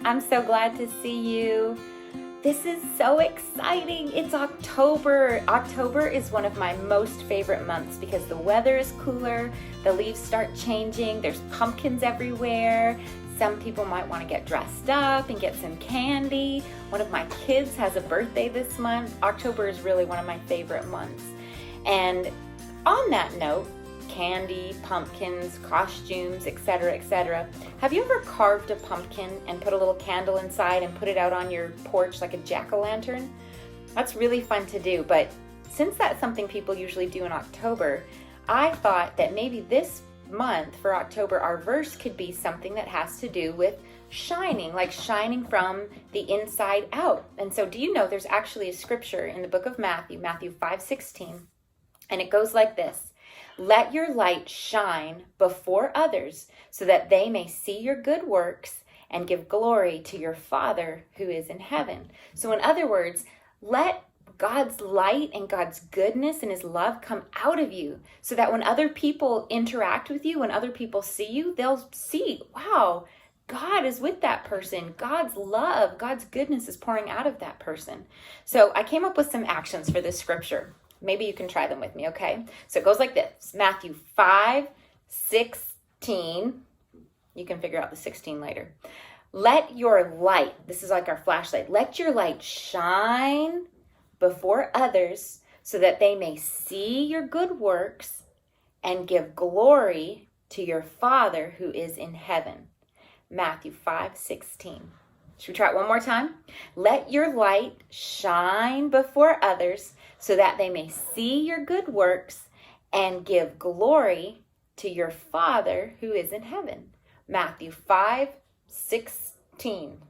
I'm so glad to see you. This is so exciting. It's October. October is one of my most favorite months because the weather is cooler, the leaves start changing, there's pumpkins everywhere. Some people might want to get dressed up and get some candy. One of my kids has a birthday this month. October is really one of my favorite months. And on that note, candy, pumpkins, costumes, etc., etc. Have you ever carved a pumpkin and put a little candle inside and put it out on your porch like a jack-o'-lantern? That's really fun to do, but since that's something people usually do in October, I thought that maybe this month for October, our verse could be something that has to do with shining, like shining from the inside out. And so do you know there's actually a scripture in the book of Matthew 5:16, and it goes like this: "Let your light shine before others so that they may see your good works and give glory to your Father who is in heaven." So in other words, let God's light and God's goodness and his love come out of you so that when other people interact with you, when other people see you, they'll see, wow, God is with that person. God's love, God's goodness is pouring out of that person. So I came up with some actions for this scripture. Maybe you can try them with me, okay? So it goes like this: Matthew 5:16. You can figure out the 16 later. Let your light, this is like our flashlight, let your light shine before others so that they may see your good works and give glory to your Father who is in heaven. Matthew 5:16. Should we try it one more time? Let your light shine before others so that they may see your good works and give glory to your Father who is in heaven. Matthew 5:16.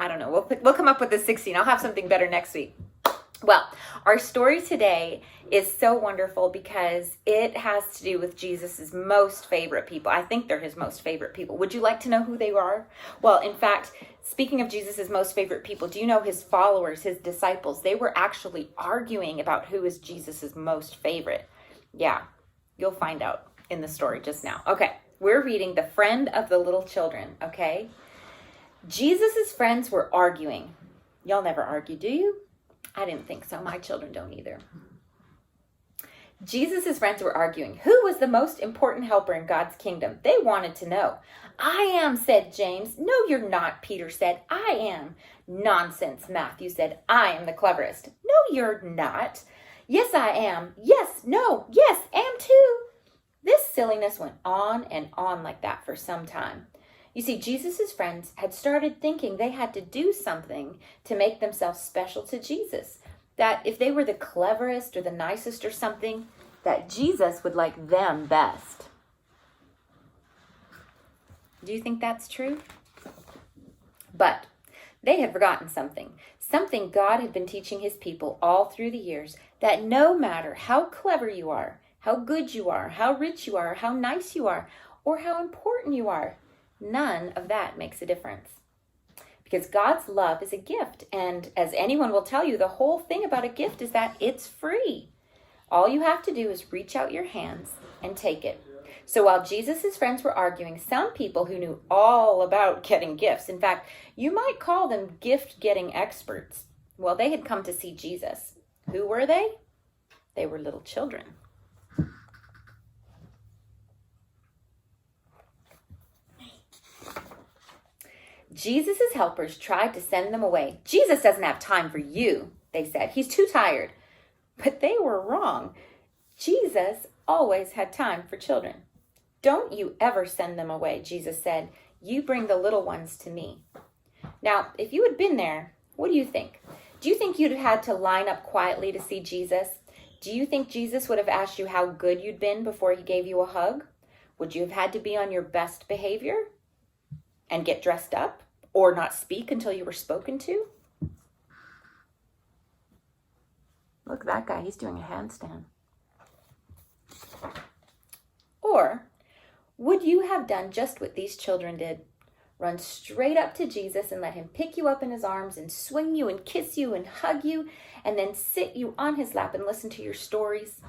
I don't know. We'll come up with the 16. I'll have something better next week. Well, our story today is so wonderful because it has to do with Jesus' most favorite people. I think they're his most favorite people. Would you like to know who they are? Well, in fact, speaking of Jesus' most favorite people, do you know his followers, his disciples, they were actually arguing about who is Jesus' most favorite. Yeah, you'll find out in the story just now. Okay, we're reading The Friend of the Little Children, okay? Jesus' friends were arguing. Y'all never argue, do you? I didn't think so. My children don't either. Jesus' friends were arguing. Who was the most important helper in God's kingdom? They wanted to know. "I am," said James. "No, you're not," Peter said. "I am." "Nonsense," Matthew said. "I am the cleverest." "No, you're not." "Yes, I am." "Yes, no, yes, am too." This silliness went on and on like that for some time. You see, Jesus' friends had started thinking they had to do something to make themselves special to Jesus. That if they were the cleverest or the nicest or something, that Jesus would like them best. Do you think that's true? But they had forgotten something. Something God had been teaching his people all through the years, that no matter how clever you are, how good you are, how rich you are, how nice you are, or how important you are, none of that makes a difference. Because God's love is a gift. And as anyone will tell you, the whole thing about a gift is that it's free. All you have to do is reach out your hands and take it. So while Jesus' friends were arguing, some people who knew all about getting gifts, in fact, you might call them gift-getting experts, well, they had come to see Jesus. Who were they? They were little children. Jesus' helpers tried to send them away. "Jesus doesn't have time for you," they said. "He's too tired." But they were wrong. Jesus always had time for children. "Don't you ever send them away," Jesus said. "You bring the little ones to me." Now, if you had been there, what do you think? Do you think you'd have had to line up quietly to see Jesus? Do you think Jesus would have asked you how good you'd been before he gave you a hug? Would you have had to be on your best behavior and get dressed up? Or not speak until you were spoken to? Look at that guy, he's doing a handstand. Or would you have done just what these children did? Run straight up to Jesus and let him pick you up in his arms and swing you and kiss you and hug you and then sit you on his lap and listen to your stories?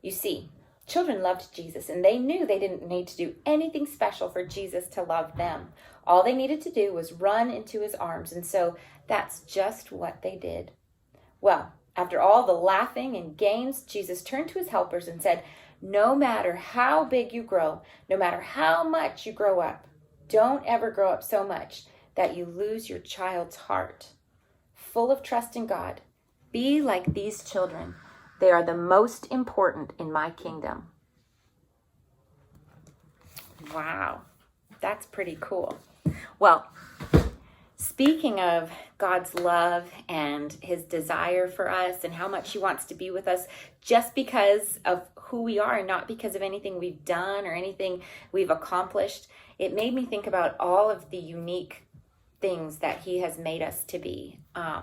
You see, Children loved Jesus, and they knew they didn't need to do anything special for Jesus to love them. All they needed to do was run into his arms, and so that's just what they did. Well, after all the laughing and games, Jesus turned to his helpers and said, no matter how big you grow, no matter how much you grow up, don't ever grow up so much that you lose your child's heart. Full of trust in God, be like these children. They are the most important in my kingdom. Wow, that's pretty cool. Well, speaking of God's love and his desire for us and how much he wants to be with us just because of who we are and not because of anything we've done or anything we've accomplished, it made me think about all of the unique things that he has made us to be.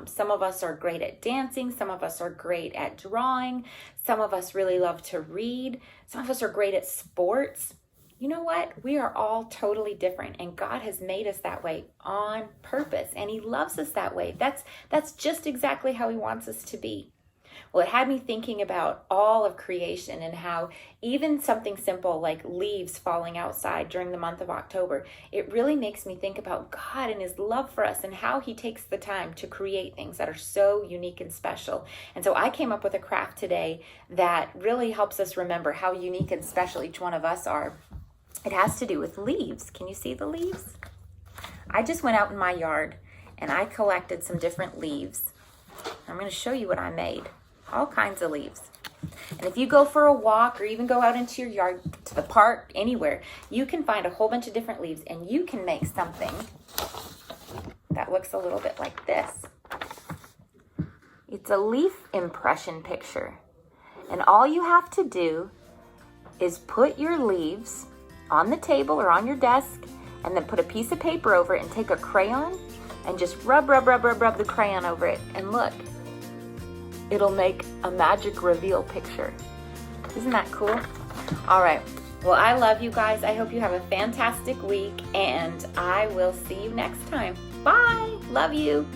Some of us are great at dancing. Some of us are great at drawing. Some of us really love to read. Some of us are great at sports. You know what? We are all totally different, and God has made us that way on purpose, and he loves us that way. That's just exactly how he wants us to be. Well, it had me thinking about all of creation and how even something simple like leaves falling outside during the month of October, it really makes me think about God and his love for us and how he takes the time to create things that are so unique and special. And so I came up with a craft today that really helps us remember how unique and special each one of us are. It has to do with leaves. Can you see the leaves? I just went out in my yard and I collected some different leaves. I'm going to show you what I made. All kinds of leaves. And if you go for a walk or even go out into your yard, to the park, anywhere, you can find a whole bunch of different leaves and you can make something that looks a little bit like this. It's a leaf impression picture. And all you have to do is put your leaves on the table or on your desk and then put a piece of paper over it and take a crayon and just rub the crayon over it. And look, it'll make a magic reveal picture. Isn't that cool? All right. Well, I love you guys. I hope you have a fantastic week, and I will see you next time. Bye. Love you.